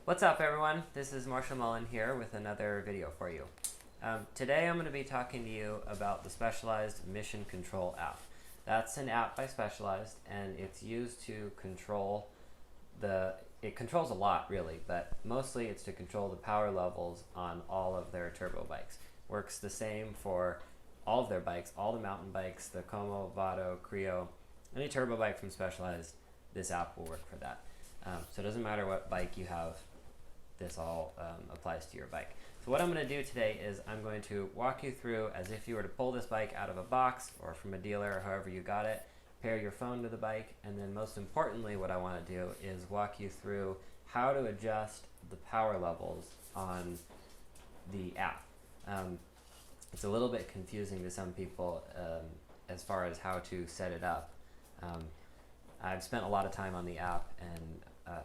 What's up everyone? This is Mullen here with another video for you. Today I'm going to be talking to you about the Specialized Mission Control app. That's an app by Specialized and it's used to control it controls a lot really, but mostly it's to control the power levels on all of their turbo bikes. Works the same for all of their bikes, all the mountain bikes, the Como, Vado, Creo, any turbo bike from Specialized, this app will work for that. So it doesn't matter what bike you have, this all applies to your bike. So what I'm going to do today is I'm going to walk you through as if you were to pull this bike out of a box or from a dealer or however you got it, pair your phone to the bike, and then most importantly what I want to do is walk you through how to adjust the power levels on the app. It's a little bit confusing to some people as far as how to set it up. I've spent a lot of time on the app and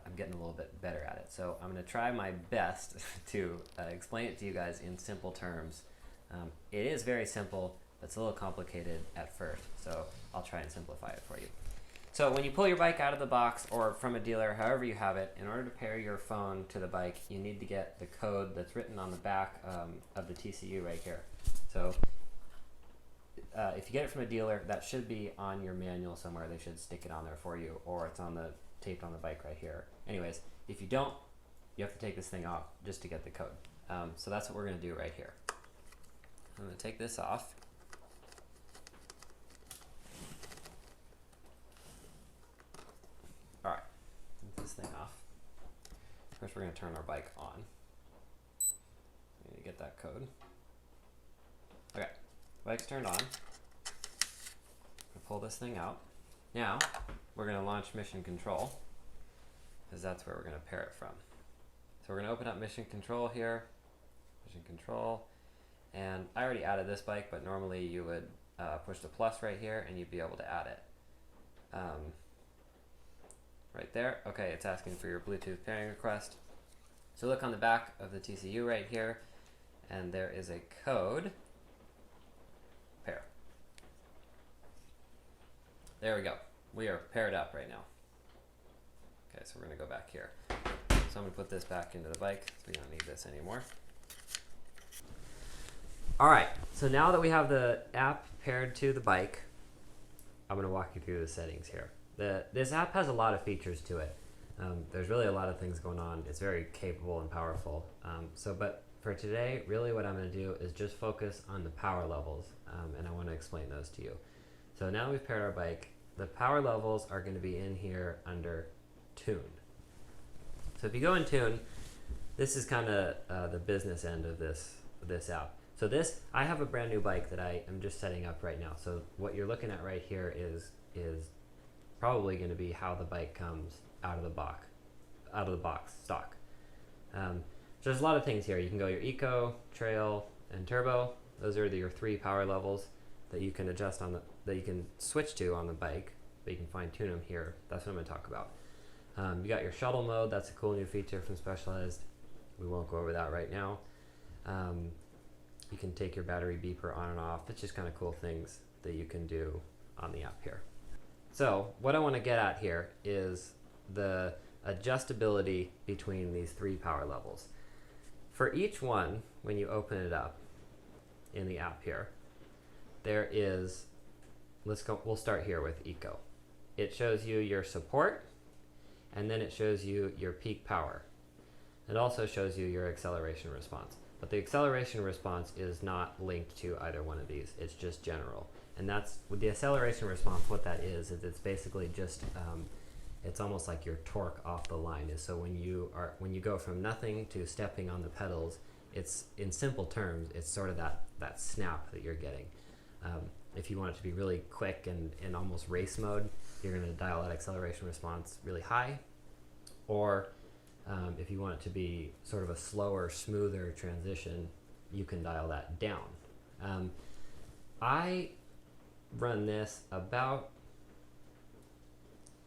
I'm getting a little bit better at it. So I'm going to try my best to explain it to you guys in simple terms. It is very simple, but it's a little complicated at first. So I'll try and simplify it for you. So when you pull your bike out of the box or from a dealer, however you have it, in order to pair your phone to the bike, you need to get the code that's written on the back of the TCU right here. So if you get it from a dealer, that should be on your manual somewhere. They should stick it on there for you, or it's on the taped on the bike right here. Anyways, if you don't, you have to take this thing off just to get the code. So that's what we're going to do right here. I'm going to take this off. All right, take this thing off. First, we're going to turn our bike on. We need to get that code. Okay, bike's turned on. Pull this thing out. Now we're going to launch Mission Control because that's where we're going to pair it from. So we're going to open up Mission Control here, Mission Control, and I already added this bike, but normally you would push the plus right here and you'd be able to add it. Right there. Okay, it's asking for your Bluetooth pairing request. So look on the back of the TCU right here, and there is a code. Pair. There we go. We are paired up right now. Okay, so we're going to go back here. So I'm going to put this back into the bike. So we don't need this anymore. Alright, so now that we have the app paired to the bike, I'm going to walk you through the settings here. This app has a lot of features to it. There's really a lot of things going on. It's very capable and powerful. But for today, really what I'm going to do is just focus on the power levels, and I want to explain those to you. So now we've paired our bike. The power levels are going to be in here under Tune. So if you go in Tune, this is kind of the business end of this app. So I have a brand new bike that I am just setting up right now. So what you're looking at right here is probably going to be how the bike comes out of the box stock. So there's a lot of things here. You can go your Eco, Trail, and Turbo. Those are your three power levels that you can adjust that you can switch to on the bike, but you can fine tune them here. That's what I'm going to talk about. You got your shuttle mode. That's a cool new feature from Specialized. We won't go over that right now. You can take your battery beeper on and off. It's just kind of cool things that you can do on the app here. So what I want to get at here is the adjustability between these three power levels. For each one, when you open it up in the app here, there is, we'll start here with Eco. It shows you your support, and then it shows you your peak power. It also shows you your acceleration response. But the acceleration response is not linked to either one of these. It's just general. And that's, with the acceleration response, what that is it's basically just, it's almost like your torque off the line. Is so when you go from nothing to stepping on the pedals, it's, in simple terms, it's sort of that snap that you're getting. If you want it to be really quick and almost race mode, you're going to dial that acceleration response really high. Or if you want it to be sort of a slower, smoother transition, you can dial that down. I run this about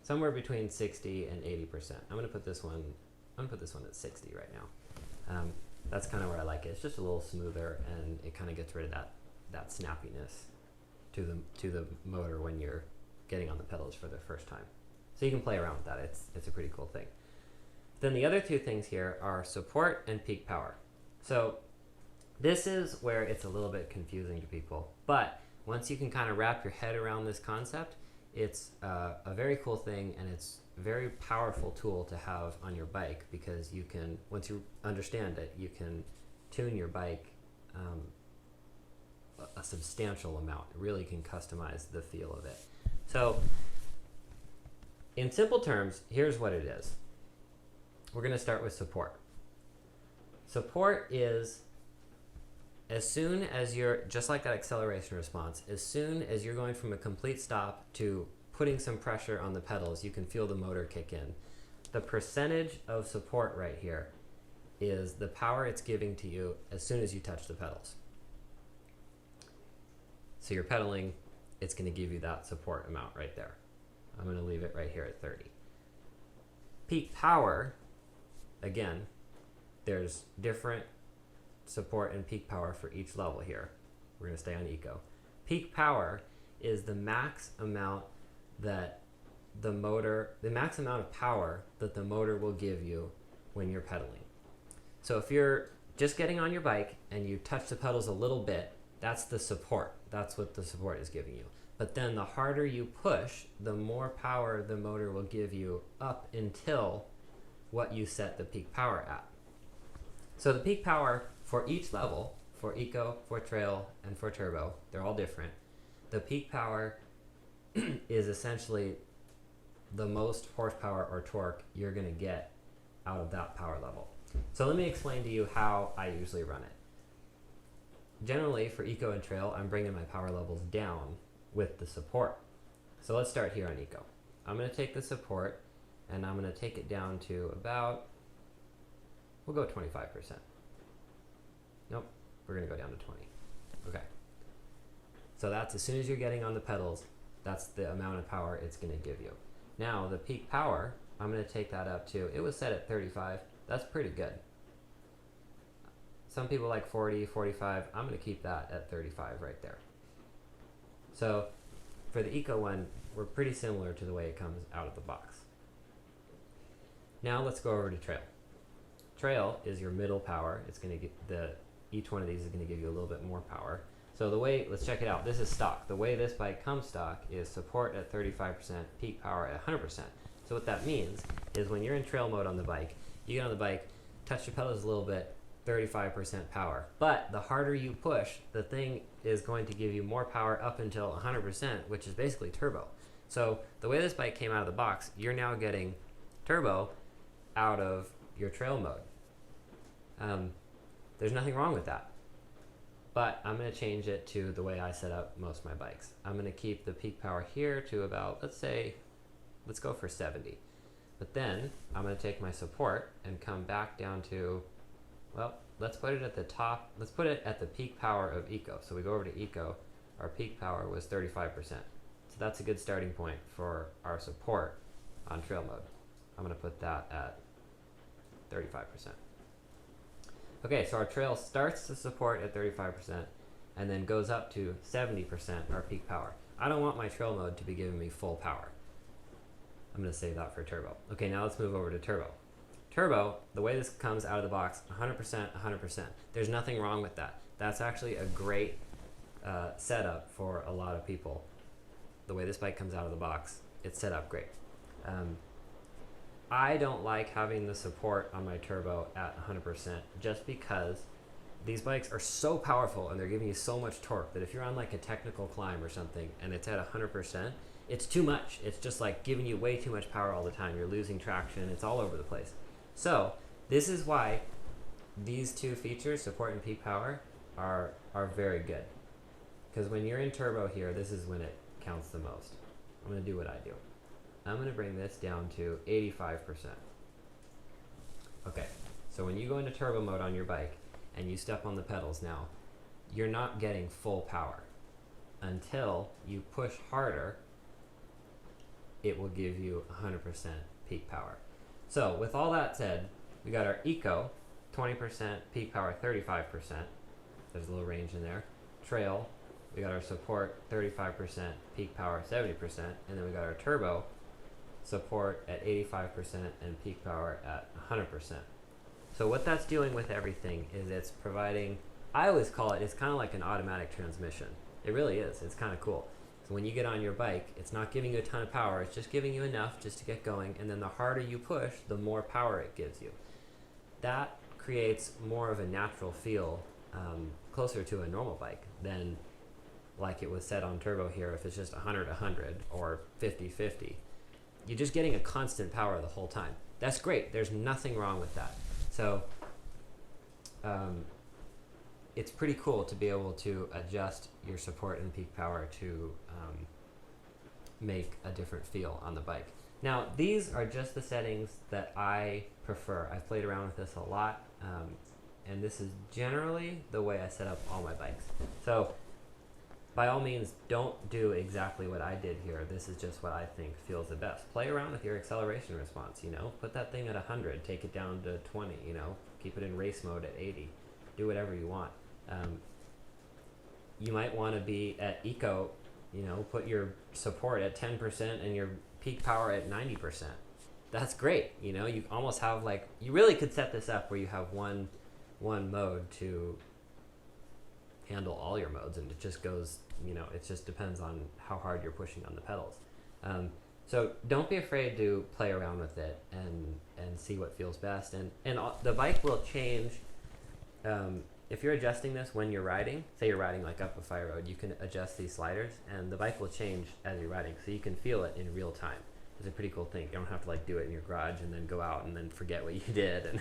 somewhere between 60 and 80%. I'm going to put this one at 60 right now. That's kind of where I like it. It's just a little smoother, and it kind of gets rid of that snappiness to the motor when you're getting on the pedals for the first time. So you can play around with that. It's a pretty cool thing. Then the other two things here are support and peak power. So this is where it's a little bit confusing to people, but once you can kind of wrap your head around this concept, it's a very cool thing, and it's a very powerful tool to have on your bike, because you can, once you understand it, you can tune your bike a substantial amount. It really can customize the feel of it. So in simple terms, here's what it is. We're going to start with support. Support is, as soon as you're, just like that acceleration response, as soon as you're going from a complete stop to putting some pressure on the pedals, you can feel the motor kick in. The percentage of support right here is the power it's giving to you as soon as you touch the pedals. So you're pedaling, it's going to give you that support amount right there. I'm going to leave it right here at 30. Peak power, again, there's different support and peak power for each level here. We're going to stay on eco. Peak power is the max amount that the max amount of power that the motor will give you when you're pedaling. So if you're just getting on your bike and you touch the pedals a little bit, that's the support. That's what the support is giving you. But then the harder you push, the more power the motor will give you up until what you set the peak power at. So the peak power for each level, for eco, for trail, and for turbo, they're all different. The peak power is essentially the most horsepower or torque you're going to get out of that power level. So let me explain to you how I usually run it. Generally, for eco and trail, I'm bringing my power levels down with the support. So let's start here on eco. I'm going to take the support and I'm going to take it down to about, we'll go 25%. Nope, we're going to go down to 20. Okay. So that's as soon as you're getting on the pedals, that's the amount of power it's going to give you. Now the peak power, I'm going to take that up to, it was set at 35. That's pretty good. Some people like 40, 45. I'm going to keep that at 35 right there. So for the eco one, we're pretty similar to the way it comes out of the box. Now let's go over to trail. Trail is your middle power. It's going to get each one of these is going to give you a little bit more power. So the way, let's check it out. This is stock. The way this bike comes stock is support at 35%, peak power at 100%. So what that means is when you're in trail mode on the bike, you get on the bike, touch your pedals a little bit, 35% power. But the harder you push, the thing is going to give you more power up until 100%, which is basically turbo. So the way this bike came out of the box, you're now getting turbo out of your trail mode. There's nothing wrong with that. But I'm going to change it to the way I set up most of my bikes. I'm going to keep the peak power here to about, let's go for 70. But then I'm going to take my support and come back down to, well, let's put it at the top. Let's put it at the peak power of eco. So we go over to eco. Our peak power was 35%. So that's a good starting point for our support on trail mode. I'm going to put that at 35%. Okay, so our trail starts to support at 35% and then goes up to 70% our peak power. I don't want my trail mode to be giving me full power. I'm going to save that for turbo. Okay, now let's move over to turbo. Turbo, the way this comes out of the box, 100%, 100%. There's nothing wrong with that. That's actually a great setup for a lot of people. The way this bike comes out of the box, it's set up great. I don't like having the support on my turbo at 100% just because these bikes are so powerful and they're giving you so much torque that if you're on like a technical climb or something and it's at 100%, it's too much. It's just like giving you way too much power all the time. You're losing traction. It's all over the place. So this is why these two features, support and peak power, are very good. Because when you're in turbo here, this is when it counts the most. I'm going to do what I do. I'm going to bring this down to 85%. Okay, so when you go into turbo mode on your bike and you step on the pedals now, you're not getting full power. Until you push harder, it will give you 100% peak power. So with all that said, we got our eco, 20%, peak power 35%. There's a little range in there. Trail, we got our support 35%, peak power 70%, and then we got our turbo, support at 85% and peak power at 100%. So what that's doing with everything is it's providing, I always call it, it's kind of like an automatic transmission. It really is. It's kind of cool. So when you get on your bike, it's not giving you a ton of power. It's just giving you enough just to get going. And then the harder you push, the more power it gives you. That creates more of a natural feel, closer to a normal bike than like it was set on turbo here. If it's just 100-100 or 50-50, you're just getting a constant power the whole time. That's great. There's nothing wrong with that. So it's pretty cool to be able to adjust your support and peak power to make a different feel on the bike. Now, these are just the settings that I prefer. I've played around with this a lot, and this is generally the way I set up all my bikes. So by all means, don't do exactly what I did here. This is just what I think feels the best. Play around with your acceleration response, you know? Put that thing at 100, take it down to 20, you know? Keep it in race mode at 80. Do whatever you want. You might want to be at eco, you know, put your support at 10% and your peak power at 90%. That's great, you know? You almost have like, you really could set this up where you have one mode to handle all your modes, and it just goes, you know, it just depends on how hard you're pushing on the pedals. So don't be afraid to play around with it and see what feels best. And the bike will change. If you're adjusting this when you're riding, say you're riding like up a fire road, you can adjust these sliders and the bike will change as you're riding, so you can feel it in real time. It's a pretty cool thing. You don't have to like do it in your garage and then go out and then forget what you did. And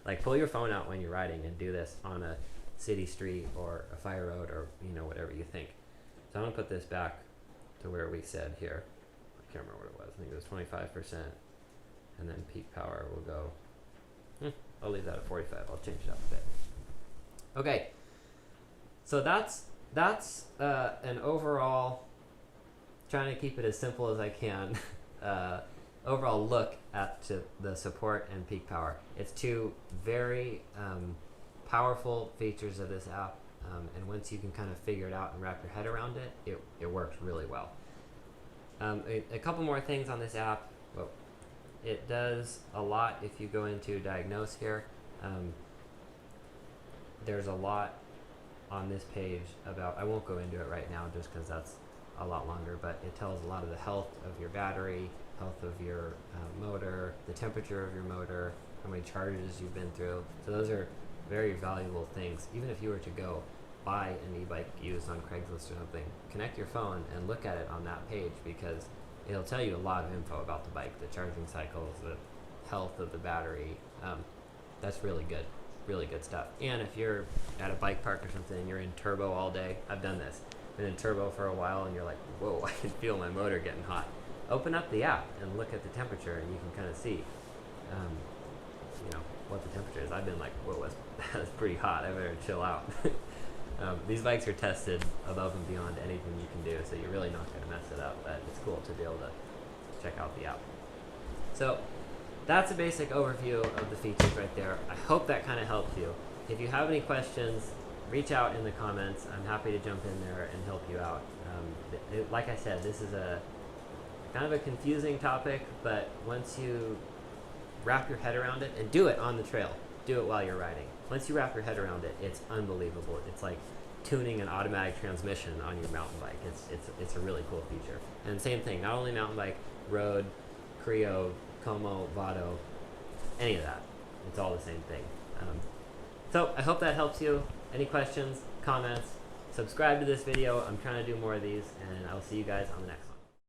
like pull your phone out when you're riding and do this on a city street or a fire road or, you know, whatever you think. So I'm gonna put this back to where we said here. I can't remember what it was. I think it was 25%, and then peak power will go. I'll leave that at 45. I'll change it up a bit. Okay, so that's an overall, trying to keep it as simple as I can, overall look at the support and peak power. It's two very powerful features of this app, and once you can kind of figure it out and wrap your head around it, it works really well. A couple more things on this app. Well, it does a lot if you go into diagnose here. There's a lot on this page about, I won't go into it right now just because that's a lot longer, but it tells a lot of the health of your battery, health of your motor, the temperature of your motor, how many charges you've been through. So those are very valuable things. Even if you were to go buy an e-bike used on Craigslist or something, connect your phone and look at it on that page, because it'll tell you a lot of info about the bike, the charging cycles, the health of the battery. That's really good. Really good stuff. And if you're at a bike park or something and you're in turbo all day, I've done this, been in turbo for a while and you're like, whoa, I can feel my motor getting hot. Open up the app and look at the temperature and you can kind of see, you know, what the temperature is. I've been like, whoa, that's pretty hot. I better chill out. These bikes are tested above and beyond anything you can do, so you're really not going to mess it up, but it's cool to be able to check out the app. So that's a basic overview of the features right there. I hope that kind of helps you. If you have any questions, reach out in the comments. I'm happy to jump in there and help you out. Like I said, this is a kind of a confusing topic, but once you wrap your head around it, and do it on the trail, do it while you're riding. Once you wrap your head around it, it's unbelievable. It's like tuning an automatic transmission on your mountain bike. It's a really cool feature. And same thing, not only mountain bike, road, Creo, Como, Vado, any of that. It's all the same thing. So I hope that helps you. Any questions, comments, subscribe to this video. I'm trying to do more of these, and I'll see you guys on the next one.